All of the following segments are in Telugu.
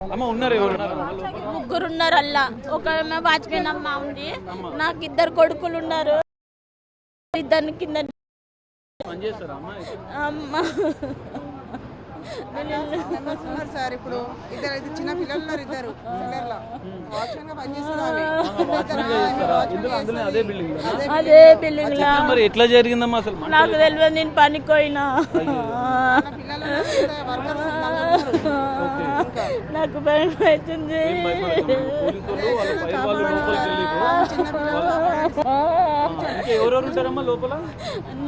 అమ్మ ఉన్నారు ఎవరు ముగ్గురు ఉన్నారు అల్లా ఒక వాచ్మెన్ అమ్మ ఉంది నాకు ఇద్దరు కొడుకులు ఉన్నారు ఇద్దరు కింద అమ్మ సార్ ఇప్పుడు ఇద్దరు చిన్న పిల్లలు ఉన్నారు ఇద్దరు అదే బిల్డింగ్ లా మరి ఎట్లా జరిగిందమ్మా అసలు నాకు తెలియదు నేను పనికోయినా నాకు భయం అవుతుంది ఎవరెవరు ఉంటారమ్మా లోపల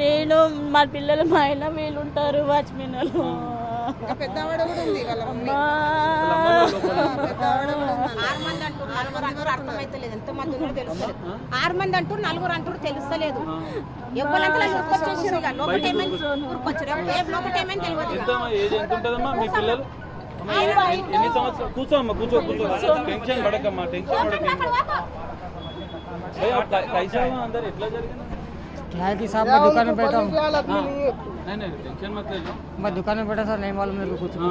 నేను మా పిల్లలు మా ఆయన వీళ్ళు ఉంటారు వాచ్మెన్ వాళ్ళు పెద్దవాడ కూడా ఉంది వాళ్ళ అర్థమైతలేదు ఎంతమంది ఉన్నారో తెలుస్తలేదు 6 మంది అంటూ 4 అంటూ తెలుస్తలేదు ఎవరంతా ఊరుకొచ్చేసారు లోపటేమని తెలియదు మీ పిల్లలు ఎన్ని సంవత్సరాలు కూర్చోమ్మా కూర్చో టెన్షన్ పడకమ్మా టెన్షన్ పడక अंदर एट्ला क्या है कि साहब मैं दुकान में बैठा हूँ। नहीं टेंशन मत ले लो। मैं दुकान में बैठा सर नहीं मालूम मेरे को कुछ भी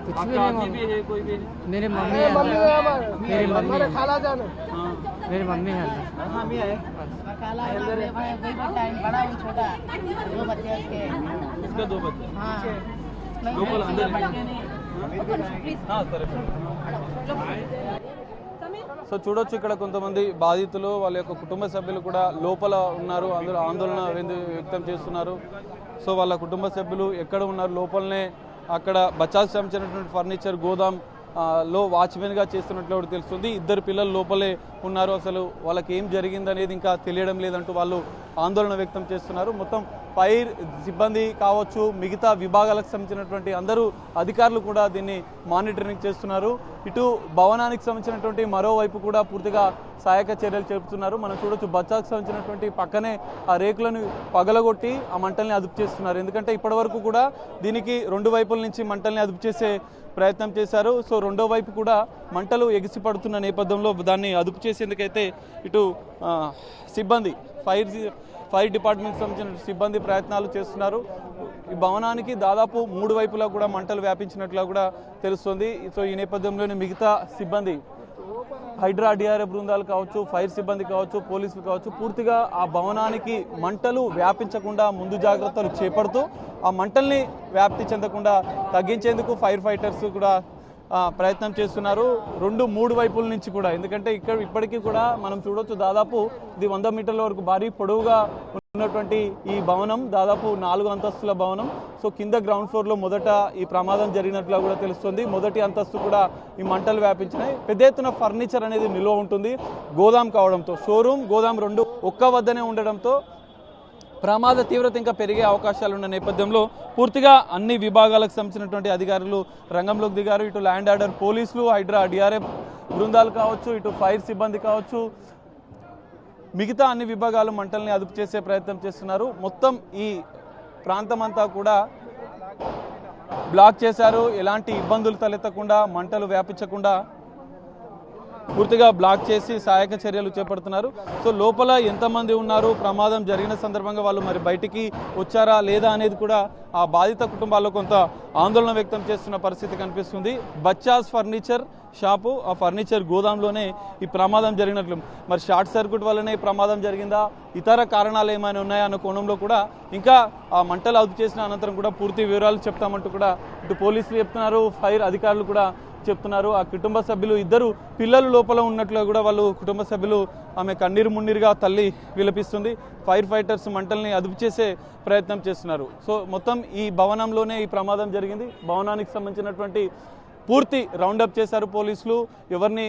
कुछ भी नहीं मालूम। भी है कोई भी मेरी मम्मी है मेरी मम्मी है मेरी मम्मी है मम्मी है इसका 2 बच्चे लोकल अंदर हां सर సో చూడొచ్చు ఇక్కడ కొంతమంది బాధితులు వాళ్ళ యొక్క కుటుంబ సభ్యులు కూడా లోపల ఉన్నారు అందులో ఆందోళన వ్యక్తం చేస్తున్నారు సో వాళ్ళ కుటుంబ సభ్యులు ఎక్కడ ఉన్నారు లోపలనే అక్కడ బచాస్ సంబంధించినటువంటి ఫర్నిచర్ గోదాం లో వాచ్మెన్గా చేస్తున్నట్లు కూడా తెలుస్తుంది ఇద్దరు పిల్లలు లోపలే ఉన్నారు అసలు వాళ్ళకి ఏం జరిగింది అనేది ఇంకా తెలియడం లేదంటూ వాళ్ళు ఆందోళన వ్యక్తం చేస్తున్నారు మొత్తం ఫైర్ సిబ్బంది కావచ్చు మిగతా విభాగాలకు సంబంధించినటువంటి అందరూ అధికారులు కూడా దీన్ని మానిటరింగ్ చేస్తున్నారు ఇటు భవనానికి సంబంధించినటువంటి మరోవైపు కూడా పూర్తిగా సహాయక చర్యలు చేపుతున్నారు మనం చూడొచ్చు బచ్చాకు సంబంధించినటువంటి పక్కనే ఆ రేకులను పగలగొట్టి ఆ మంటల్ని అదుపు చేస్తున్నారు ఎందుకంటే ఇప్పటివరకు కూడా దీనికి 2 వైపుల నుంచి మంటల్ని అదుపు చేసే ప్రయత్నం చేశారు సో రెండో వైపు కూడా మంటలు ఎగిసిపడుతున్న నేపథ్యంలో దాన్ని అదుపు చేసేందుకైతే ఇటు సిబ్బంది ఫైర్ డిపార్ట్మెంట్ సంబంధించిన సిబ్బంది ప్రయత్నాలు చేస్తున్నారు ఈ భవనానికి దాదాపు 3 వైపులా కూడా మంటలు వ్యాపించినట్లుగా కూడా తెలుస్తుంది సో ఈ నేపథ్యంలోనే మిగతా సిబ్బంది హైడ్రా డిఆర్ఎఫ్ బృందాలు కావచ్చు ఫైర్ సిబ్బంది కావచ్చు పోలీసులు కావచ్చు పూర్తిగా ఆ భవనానికి మంటలు వ్యాపించకుండా ముందు జాగ్రత్తలు చేపడుతూ ఆ మంటల్ని వ్యాప్తి చెందకుండా తగ్గించేందుకు ఫైర్ ఫైటర్స్ కూడా ప్రయత్నం చేస్తున్నారు 2-3 వైపుల నుంచి కూడా ఎందుకంటే ఇక్కడ ఇప్పటికీ కూడా మనం చూడొచ్చు దాదాపు ఇది 100 మీటర్ల వరకు భారీ పొడవుగా ఉన్నటువంటి ఈ భవనం దాదాపు 4 అంతస్తుల భవనం సో కింద గ్రౌండ్ ఫ్లోర్లో మొదట ఈ ప్రమాదం జరిగినట్లుగా కూడా తెలుస్తుంది మొదటి అంతస్తు కూడా ఈ మంటలు వ్యాపించినాయి పెద్ద ఎత్తున ఫర్నిచర్ అనేది నిల్వ ఉంటుంది గోదాం కావడంతో షోరూమ్ గోదాం 2 ఒక్క వద్దనే ఉండడంతో ప్రమాద తీవ్రత ఇంకా పెరిగే అవకాశాలు ఉన్న నేపథ్యంలో పూర్తిగా అన్ని విభాగాలకు సంబంధించినటువంటి అధికారులు రంగంలోకి దిగారు ఇటు ల్యాండ్ ఆర్డర్ పోలీసులు హైడ్రా డిఆర్ఎఫ్ బృందాలు కావచ్చు ఇటు ఫైర్ సిబ్బంది కావచ్చు మిగతా అన్ని విభాగాలు మంటల్ని అదుపు చేసే ప్రయత్నం చేస్తున్నారు మొత్తం ఈ ప్రాంతం అంతా కూడా బ్లాక్ చేశారు ఎలాంటి ఇబ్బందులు తలెత్తకుండా మంటలు వ్యాపించకుండా పూర్తిగా బ్లాక్ చేసి సహాయక చర్యలు చేపడుతున్నారు సో లోపల ఎంతమంది ఉన్నారు ప్రమాదం జరిగిన సందర్భంగా వాళ్ళు మరి బయటికి వచ్చారా లేదా అనేది కూడా ఆ బాధిత కుటుంబాల్లో కొంత ఆందోళన వ్యక్తం చేస్తున్న పరిస్థితి కనిపిస్తుంది బచ్చాస్ ఫర్నిచర్ షాపు ఆ ఫర్నిచర్ గోదాంలోనే ఈ ప్రమాదం జరిగినట్లు మరి షార్ట్ సర్క్యూట్ వల్లనే ఈ ప్రమాదం జరిగిందా ఇతర కారణాలు ఏమైనా ఉన్నాయా అన్న కోణంలో కూడా ఇంకా ఆ మంటలు అదుపు చేసిన అనంతరం కూడా పూర్తి వివరాలు చెప్తామంటూ కూడా ఇటు పోలీసులు చెప్తున్నారు ఫైర్ అధికారులు కూడా చెప్తున్నారు ఆ కుటుంబ సభ్యులు ఇద్దరు పిల్లలు లోపల ఉన్నట్లుగా కూడా వాళ్ళు కుటుంబ సభ్యులు ఆమె కన్నీరు మున్నీరుగా తల్లి విలపిస్తుంది ఫైర్ ఫైటర్స్ మంటల్ని అదుపు చేసే ప్రయత్నం చేస్తున్నారు సో మొత్తం ఈ భవనంలోనే ఈ ప్రమాదం జరిగింది భవనానికి సంబంధించినటువంటి పూర్తి రౌండప్ చేశారు పోలీసులు ఎవరిని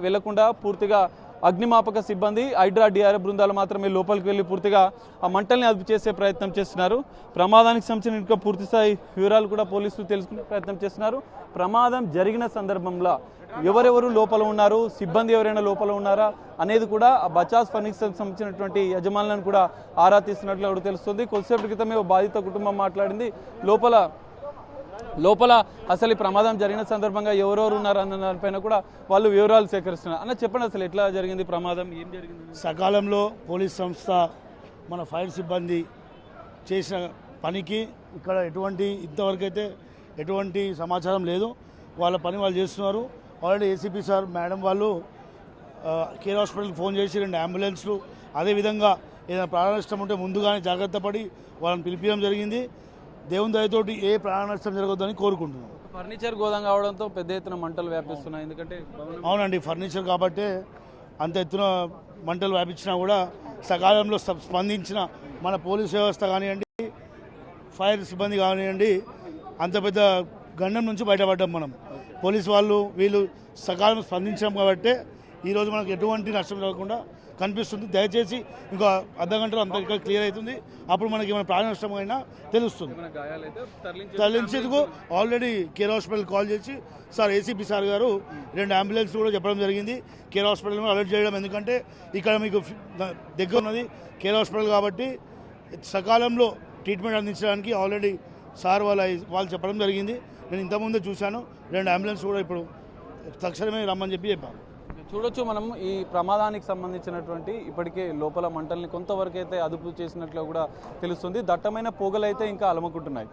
వెళ్లకుండా పూర్తిగా అగ్నిమాపక సిబ్బంది హైడ్రా డిఆర్ఎఫ్ బృందాలు మాత్రమే లోపలికి వెళ్ళి పూర్తిగా ఆ మంటల్ని అదుపు చేసే ప్రయత్నం చేస్తున్నారు ప్రమాదానికి సంబంధించిన ఇంకా పూర్తిస్థాయి వివరాలు కూడా పోలీసులు తెలుసుకునే ప్రయత్నం చేస్తున్నారు ప్రమాదం జరిగిన సందర్భంలో ఎవరెవరు లోపల ఉన్నారు సిబ్బంది ఎవరైనా లోపల ఉన్నారా అనేది కూడా ఆ బచాస్ ఫర్నిచర్ సంబంధించినటువంటి యజమానులను కూడా ఆరా తీస్తున్నట్లు కూడా తెలుస్తుంది కొద్దిసేపటి క్రితమే బాధిత కుటుంబం మాట్లాడింది లోపల అసలు ఈ ప్రమాదం జరిగిన సందర్భంగా ఎవరెవరు ఉన్నారు అన్న దానిపైన కూడా వాళ్ళు వివరాలు సేకరిస్తున్నారు అన్న చెప్పండి అసలు ఎట్లా జరిగింది ప్రమాదం ఏం జరిగింది సకాలంలో పోలీస్ సంస్థ మన ఫైర్ సిబ్బంది చేసిన పనికి ఇక్కడ ఇంతవరకు అయితే ఎటువంటి సమాచారం లేదు వాళ్ళ పని వాళ్ళు చేస్తున్నారు. ఆల్రెడీ ఏసీపీ సార్ మేడం వాళ్ళు కేర్ హాస్పిటల్కి ఫోన్ చేసి 2 అంబులెన్స్లు, అదేవిధంగా ఏదైనా ప్రాణ నష్టం ఉంటే ముందుగానే జాగ్రత్త పడి వాళ్ళని పిలిపించడం జరిగింది. దేవుని దయతోటి ఏ ప్రాణ నష్టం జరగొద్దని కోరుకుంటున్నాం. ఫర్నిచర్ గోదాం కావడంతో పెద్ద ఎత్తున మంటలు వ్యాపిస్తున్నాయి. ఎందుకంటే అవునండి, ఫర్నిచర్ కాబట్టే అంత ఎత్తున మంటలు వ్యాపించినా కూడా సకాలంలో స్పందించిన మన పోలీస్ వ్యవస్థ కానివ్వండి, ఫైర్ సిబ్బంది కానివ్వండి, అంత పెద్ద గండం నుంచి బయటపడ్డాం మనం. పోలీసు వాళ్ళు వీళ్ళు సకాలం స్పందించాం కాబట్టి ఈరోజు మనకు ఎటువంటి నష్టం జరగకుండా కనిపిస్తుంది. దయచేసి ఇంకో అర్ధగంటలో అంత ఇక్కడ క్లియర్ అవుతుంది. అప్పుడు మనకి ఏమైనా ప్రాణ నష్టం అయినా తెలుస్తుంది. తరలించేందుకు ఆల్రెడీ కేర్ హాస్పిటల్ కాల్ చేసి సార్ ఏసీపీ సార్ గారు 2 అంబులెన్స్ కూడా చెప్పడం జరిగింది. కేర్ హాస్పిటల్ అలర్ట్ చేయడం, ఎందుకంటే ఇక్కడ మీకు దగ్గర ఉన్నది కేర్ హాస్పిటల్ కాబట్టి సకాలంలో ట్రీట్మెంట్ అందించడానికి ఆల్రెడీ సార్ వాళ్ళు చెప్పడం జరిగింది. నేను ఇంతకుముందే చూశాను. 2 అంబులెన్స్ కూడా ఇప్పుడు తక్షణమే రమ్మని చెప్పాను. చూడొచ్చు మనం ఈ ప్రమాదానికి సంబంధించినటువంటి ఇప్పటికే లోపల మంటల్ని కొంతవరకు అయితే అదుపు చేసినట్లు కూడా తెలుస్తుంది. దట్టమైన పొగలు అయితే ఇంకా అలముకుంటున్నాయి.